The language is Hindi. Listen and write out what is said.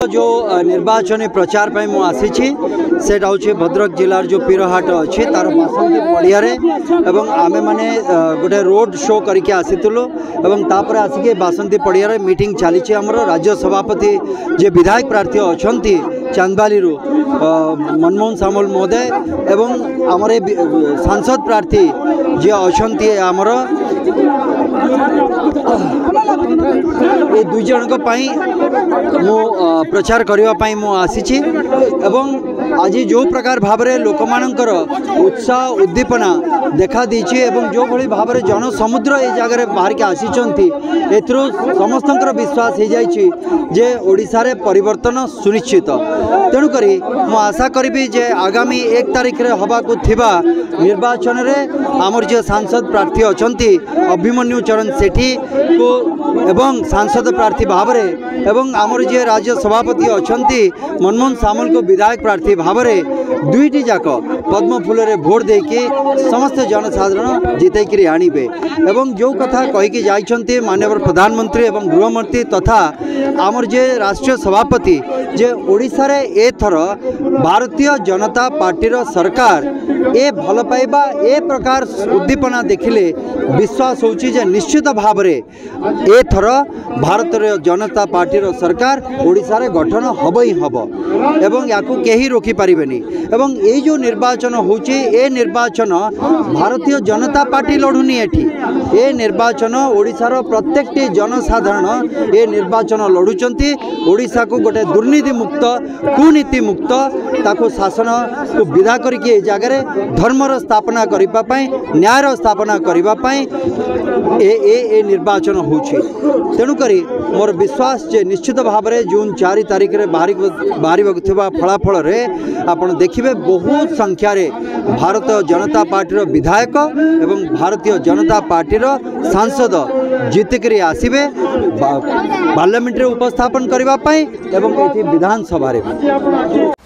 जो निर्वाचन प्रचार पर मु आसी से भद्रक जिलार जो पीरहाट अच्छी तार बासंती पड़िया एवं आमे माने गोटे रोड शो करके आसीलु एवं तापर आसिके बासंती पड़िया मीटिंग चली आमर राज्य सभापति जे विधायक प्रार्थी अच्छा चांदबाली मनमोहन सामल महोदय एवं आमर सांसद प्रार्थी जे अच्छा आमर ये दुई जन मु प्रचार करने मु आसी एवं आज जो प्रकार भाव में लोक मानकर उत्साह उद्दीपना देखा दीची एवं जो भली भाव में जन समुद्र ये जगह बाहर के आसी समस्त विश्वास हो जाइए जे ओडिशा रे परिवर्तन सुनिश्चित तेणुक मु आशा करी जे आगामी 1 तारिख रे हवा को थिबा निर्वाचन रे आमर जे सांसद प्रार्थी अच्छा अभिमन्यु चरण सेठी को एवं सांसद प्रार्थी भाव में एवं आमर जे राज्य सभापति अच्छा मनमोहन सामल को विधायक प्रार्थी भाव में दुईटी जाक पद्म फूल रे भोट देके समस्त जनसाधारण जितैकि आणिबे एवं जो कथा कहीकि जाइछन्ते माननीय प्रधानमंत्री एवं गृहमंत्री तथा आमर जे राष्ट्रीय सभापति जे ओडिशा रे एथर भारतीय जनता पार्टी सरकार ए भल पाइबा ए प्रकार उद्दीपना देखिले विश्वास होची जे निश्चित भाव रे एथर भारतीय जनता पार्टी सरकार ओडिशा रे गठन हब ही हब एवं याकू केही रोकी पारिबेनी एवं ए जो निर्वाचन होची ए निर्वाचन भारतीय जनता पार्टी लड़ुनी एठी ए निर्वाचन ओडिशार प्रत्येक जनसाधारण ए निर्वाचन लड़ुचंती ओडिशा को गोटे दुर्नीति मुक्त कुनीति मुक्त ताको शासन को विदा करके जगह धर्मर स्थापना करने न्यायर स्थापना करने ए निर्वाचन होची तेणुक मोर विश्वास जे निश्चित भाव में जून 4 तारिख रे बाहर फलाफल रे आपण देखिबे बहुत संख्या रे भारतीय जनता पार्टी विधायक एवं भारतीय जनता पार्टी सांसद जीतिक आसबे पार्लियामेंट रे उपस्थापन करने एवं विधानसभा रे।